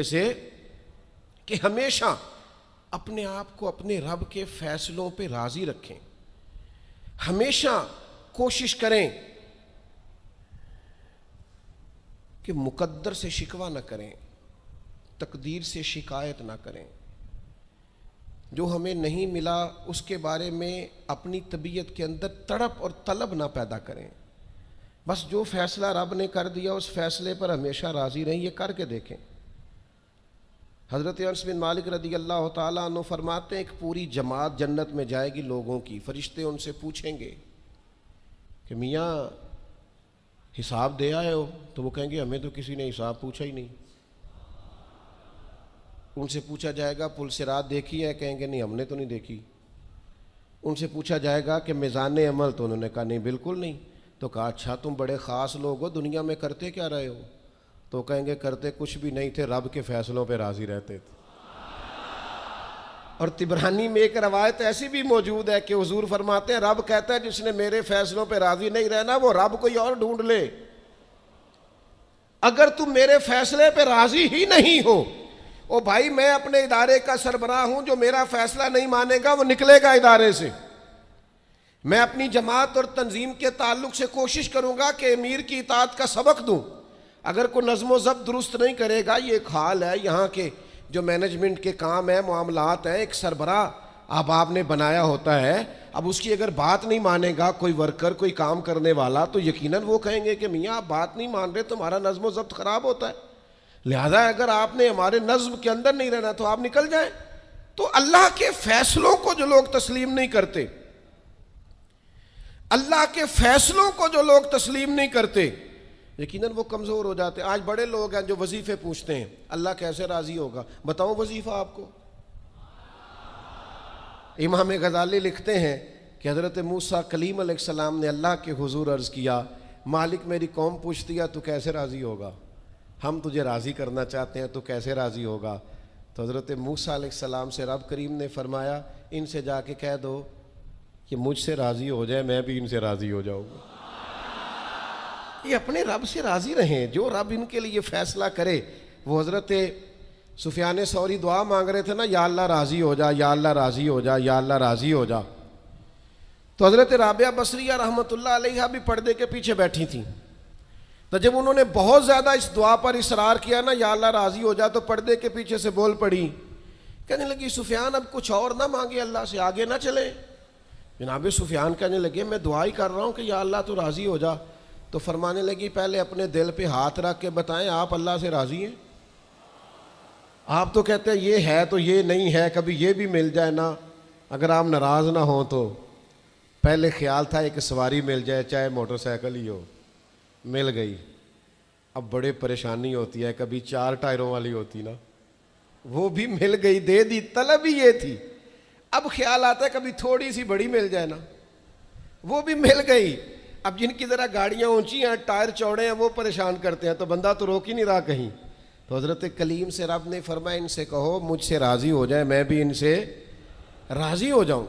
سے کہ ہمیشہ اپنے آپ کو اپنے رب کے فیصلوں پہ راضی رکھیں، ہمیشہ کوشش کریں کہ مقدر سے شکوہ نہ کریں، تقدیر سے شکایت نہ کریں، جو ہمیں نہیں ملا اس کے بارے میں اپنی طبیعت کے اندر تڑپ اور طلب نہ پیدا کریں، بس جو فیصلہ رب نے کر دیا اس فیصلے پر ہمیشہ راضی رہیں۔ یہ کر کے دیکھیں۔ حضرت انس بن مالک رضی اللہ تعالیٰ عنہ فرماتے ہیں ایک پوری جماعت جنت میں جائے گی لوگوں کی، فرشتے ان سے پوچھیں گے کہ میاں حساب دے آئے ہو؟ تو وہ کہیں گے ہمیں تو کسی نے حساب پوچھا ہی نہیں۔ ان سے پوچھا جائے گا پل صراط دیکھی ہے؟ کہیں گے نہیں ہم نے تو نہیں دیکھی۔ ان سے پوچھا جائے گا کہ میزان عمل؟ تو انہوں نے کہا نہیں بالکل نہیں۔ تو کہا اچھا تم بڑے خاص لوگ ہو، دنیا میں کرتے کیا رہے ہو؟ تو کہیں گے کرتے کچھ بھی نہیں تھے، رب کے فیصلوں پہ راضی رہتے تھے۔ اور طبرانی میں ایک روایت ایسی بھی موجود ہے کہ حضور فرماتے ہیں رب کہتا ہے جس نے میرے فیصلوں پہ راضی نہیں رہنا وہ رب کوئی اور ڈھونڈ لے۔ اگر تم میرے فیصلے پہ راضی ہی نہیں ہو، او بھائی میں اپنے ادارے کا سربراہ ہوں، جو میرا فیصلہ نہیں مانے گا وہ نکلے گا ادارے سے۔ میں اپنی جماعت اور تنظیم کے تعلق سے کوشش کروں گا کہ امیر کی اطاعت کا سبق دوں، اگر کوئی نظم و ضبط درست نہیں کرے گا۔ یہ ایک حال ہے یہاں کے جو مینجمنٹ کے کام ہیں، معاملات ہیں، ایک سربراہ آپ نے بنایا ہوتا ہے، اب اس کی اگر بات نہیں مانے گا کوئی ورکر، کوئی کام کرنے والا، تو یقیناً وہ کہیں گے کہ میاں آپ بات نہیں مان رہے، تمہارا نظم و ضبط خراب ہوتا ہے، لہذا اگر آپ نے ہمارے نظم کے اندر نہیں رہنا تو آپ نکل جائیں۔ تو اللہ کے فیصلوں کو جو لوگ تسلیم نہیں کرتے، اللہ کے فیصلوں کو جو لوگ تسلیم نہیں کرتے، یقیناً وہ کمزور ہو جاتے۔ آج بڑے لوگ ہیں جو وظیفے پوچھتے ہیں اللہ کیسے راضی ہوگا؟ بتاؤں وظیفہ آپ کو؟ امام غزالی لکھتے ہیں کہ حضرت موسیٰ کلیم علیہ السلام نے اللہ کے حضور عرض کیا مالک میری قوم پوچھتی ہے تو کیسے راضی ہوگا؟ ہم تجھے راضی کرنا چاہتے ہیں تو کیسے راضی ہوگا؟ تو حضرت موسیٰ علیہ السلام سے رب کریم نے فرمایا ان سے جا کے کہہ دو کہ مجھ سے راضی ہو جائے میں بھی ان سے راضی ہو جاؤں گا۔ یہ اپنے رب سے راضی رہیں، جو رب ان کے لیے فیصلہ کرے۔ وہ حضرت سفیان ثوری دعا مانگ رہے تھے نا، یا اللہ راضی ہو جا، یا اللہ راضی ہو جا، یا اللہ راضی ہو جا۔ تو حضرت رابعہ بصریہ رحمۃ اللہ علیہا بھی پردے کے پیچھے بیٹھی تھیں، تو جب انہوں نے بہت زیادہ اس دعا پر اصرار کیا نا یا اللہ راضی ہو جا، تو پردے کے پیچھے سے بول پڑی، کہنے لگی سفیان اب کچھ اور نہ مانگے اللہ سے، آگے نہ چلے۔ جناب سفیان کہنے لگے میں دعا ہی کر رہا ہوں کہ یا اللہ تو راضی ہو جا۔ تو فرمانے لگی پہلے اپنے دل پہ ہاتھ رکھ کے بتائیں آپ اللہ سے راضی ہیں؟ آپ تو کہتے ہیں یہ ہے تو یہ نہیں ہے، کبھی یہ بھی مل جائے نا، اگر آپ ناراض نہ ہوں تو۔ پہلے خیال تھا ایک سواری مل جائے چاہے موٹر سائیکل ہی ہو، مل گئی، اب بڑے پریشانی ہوتی ہے، کبھی 4 ٹائروں والی ہوتی نا، وہ بھی مل گئی، دے دی، طلب ہی یہ تھی۔ اب خیال آتا ہے کبھی تھوڑی سی بڑی مل جائے نا، وہ بھی مل گئی۔ اب جن کی ذرا گاڑیاں اونچی ہیں، ٹائر چوڑے ہیں، وہ پریشان کرتے ہیں، تو بندہ تو روک ہی نہیں رہا کہیں۔ تو حضرت کلیم سے رب نے فرمایا ان سے کہو مجھ سے راضی ہو جائے میں بھی ان سے راضی ہو جاؤں۔